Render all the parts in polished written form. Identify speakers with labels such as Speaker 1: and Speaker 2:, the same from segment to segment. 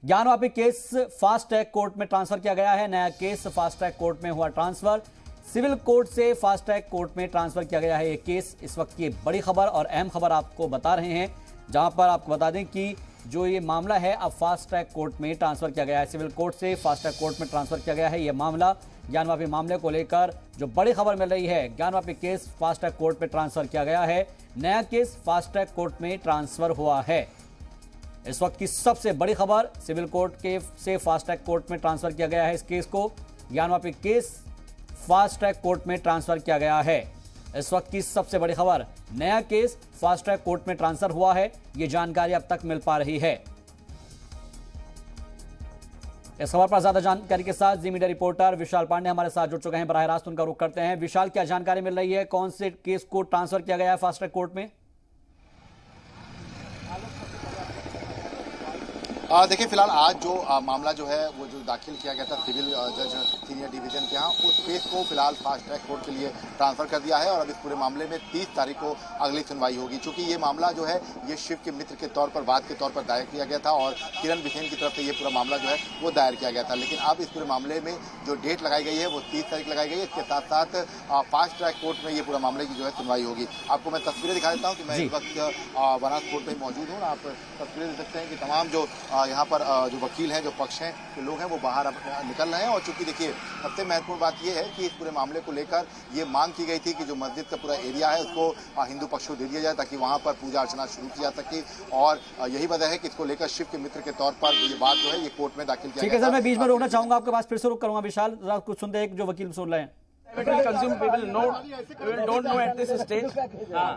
Speaker 1: Gyanvapi case fast track court में transfer किया गया है। नया केस फास्ट ट्रैक कोर्ट में हुआ ट्रांसफर। सिविल कोर्ट से फास्ट ट्रैक कोर्ट में ट्रांसफर किया गया है ये केस। इस वक्त की बड़ी खबर और अहम खबर आपको बता रहे हैं, जहां पर आपको बता दें कि जो ये मामला है अब फास्ट ट्रैक कोर्ट में ट्रांसफर किया गया है। सिविल कोर्ट से फास्ट ट्रैक कोर्ट में ट्रांसफर किया गया है ये मामला। ज्ञानवापी मामले को लेकर जो बड़ी खबर मिल रही है, Gyanvapi case fast track court में ट्रांसफर किया गया है। नया केस फास्ट ट्रैक कोर्ट में ट्रांसफर हुआ है। इस वक्त की सबसे बड़ी खबर, सिविल कोर्ट के से फास्ट ट्रैक कोर्ट में ट्रांसफर किया गया है इस केस को। Gyanvapi case fast track court में ट्रांसफर किया गया है। इस वक्त की सबसे बड़ी खबर, नया केस फास्ट ट्रैक कोर्ट में ट्रांसफर हुआ है। यह जानकारी अब तक मिल पा रही है। इस खबर पर ज्यादा जानकारी के साथ जी मीडिया रिपोर्टर विशाल पांडे हमारे साथ जुड़ चुके हैं। बराह रास्त उनका रुख करते हैं। विशाल, क्या जानकारी मिल रही है? कौन से केस को ट्रांसफर किया गया है फास्ट ट्रैक कोर्ट में?
Speaker 2: देखिए, फिलहाल आज जो मामला जो है वो जो दाखिल किया गया था सिविल जज सीनियर डिवीजन के यहाँ, उस केस को फिलहाल फास्ट ट्रैक कोर्ट के लिए ट्रांसफर कर दिया है और अब इस पूरे मामले में 30 तारीख को अगली सुनवाई होगी। चूंकि ये मामला जो है ये शिव के मित्र के तौर पर वाद के तौर पर दायर किया गया था और किरण बिसेन की तरफ से ये पूरा मामला जो है वो दायर किया गया था। लेकिन अब इस पूरे मामले में जो डेट लगाई गई है वो 30 तारीख लगाई गई है। इसके साथ साथ फास्ट ट्रैक कोर्ट में ये पूरा मामले की जो है सुनवाई होगी। आपको मैं तस्वीरें दिखा देता हूँ कि मैं इस वक्त बनास कोर्ट में मौजूद हूँ। आप तस्वीरें देख सकते हैं कि तमाम जो यहाँ पर जो वकील हैं, जो पक्ष हैं, जो लोग हैं, वो बाहर अब निकल रहे हैं। और चूंकि देखिए, सबसे महत्वपूर्ण बात यह है कि इस पूरे मामले को लेकर ये मांग की गई थी कि जो मस्जिद का पूरा एरिया है उसको हिंदू पक्ष को दे दिया जाए ताकि वहां पर पूजा अर्चना शुरू की जा सके। और यही वजह है कि इसको लेकर शिव के मित्र के तौर पर ये बात जो है ये कोर्ट में दाखिल किया गया।
Speaker 1: ठीक है सर, मैं बीच में रोकना चाहूंगा, आपके पास फिर से रुक करूंगा। विशाल, कुछ सुनते हैं जो वकील सुन रहे हैं।
Speaker 3: Consume people don't know at this stage,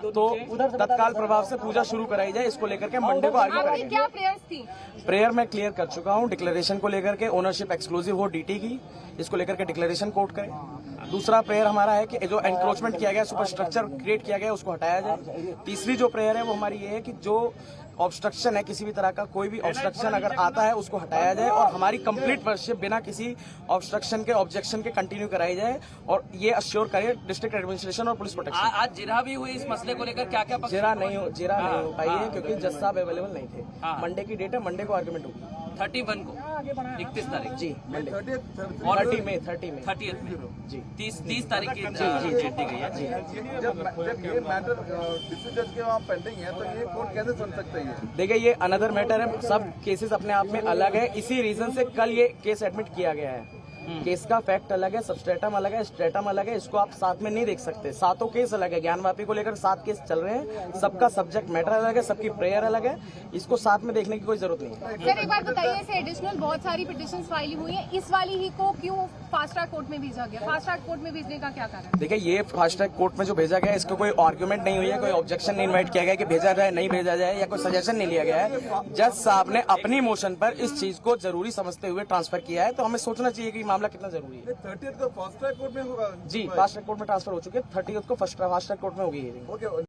Speaker 3: तो तत्काल प्रभाव से पूजा शुरू कराई जाए। इसको लेकर के मंडे को आगे करेंगे।
Speaker 4: क्या प्रेयर्स थी?
Speaker 3: प्रेयर मैं क्लियर कर चुका हूँ। डिक्लेरेशन को लेकर के ओनरशिप एक्सक्लूसिव हो डीटी की, इसको लेकर के डिक्लेरेशन कोर्ट करें। दूसरा प्रेयर हमारा है कि जो एनक्रोचमेंट किया गया, सुपर स्ट्रक्चर क्रिएट किया गया, उसको हटाया जाए। तीसरी जो प्रेयर है वो हमारी ये है कि जो ऑब्स्ट्रक्शन है, किसी भी तरह का कोई भी ऑब्स्ट्रक्शन अगर आता है उसको हटाया जाए और हमारी कंप्लीट वर्शिप बिना किसी ऑब्स्ट्रक्शन के, ऑब्जेक्शन के कंटिन्यू कराई जाए और ये अश्योर करे डिस्ट्रिक्ट एडमिनिस्ट्रेशन और पुलिस प्रोटेक्शन।
Speaker 5: आज जिरा भी हुई इस मसले को लेकर, क्या क्या
Speaker 3: जिरा नहीं हो पाई है क्योंकि जज साहब अवेलेबल नहीं थे। मंडे की डेट है, मंडे को आर्गुमेंट होगी
Speaker 5: 31 को, 31 तारीख
Speaker 3: जी, मंडे 30 में जी, 30 तारीख की डेट दी गई है जी।
Speaker 6: जब ये मैटर डिस्ट्रिक्ट जज के वहाँ पेंडिंग है तो ये कोर्ट कैसे सुन सकते हैं?
Speaker 3: देखिए, ये अनदर मैटर है। सब केसेस अपने आप में अलग है। इसी रीजन से कल ये केस एडमिट किया गया है। केस का फैक्ट अलग है, सबस्ट्रेटम अलग है, स्ट्रेटम अलग है। इसको आप साथ में नहीं देख सकते। सातों केस अलग है। ज्ञानवापी को लेकर 7 केस चल रहे हैं। सबका सब्जेक्ट मैटर अलग है, सबकी प्रेयर अलग है। इसको साथ में देखने की कोई जरूरत नहीं है।
Speaker 4: सर, एक बार बताइए, ऐसे एडिशनल बहुत सारी पिटीशंस फाइल हुई है, इस वाली ही को क्यों फास्ट ट्रैक कोर्ट में भेजा गया? फास्ट ट्रैक कोर्ट में भेजने का क्या कारण?
Speaker 3: देखिए, ये फास्ट ट्रैक कोर्ट में जो भेजा गया है, इसको कोई आर्ग्यूमेंट नहीं हुई है, कोई ऑब्जेक्शन नहीं इन्वाइट किया गया कि भेजा जाए नहीं भेजा जाए, या कोई सजेशन नहीं लिया गया है। जज साहब ने अपनी मोशन पर इस चीज को जरूरी समझते हुए ट्रांसफर किया है। तो हमें सोचना चाहिए कि मामला कितना जरूरी है।
Speaker 6: 30th को फास्ट ट्रैक कोर्ट में होगा
Speaker 3: जी, फास्ट ट्रैक कोर्ट में ट्रांसफर हो चुके हैं। 30th को फास्ट ट्रैक कोर्ट में होगी।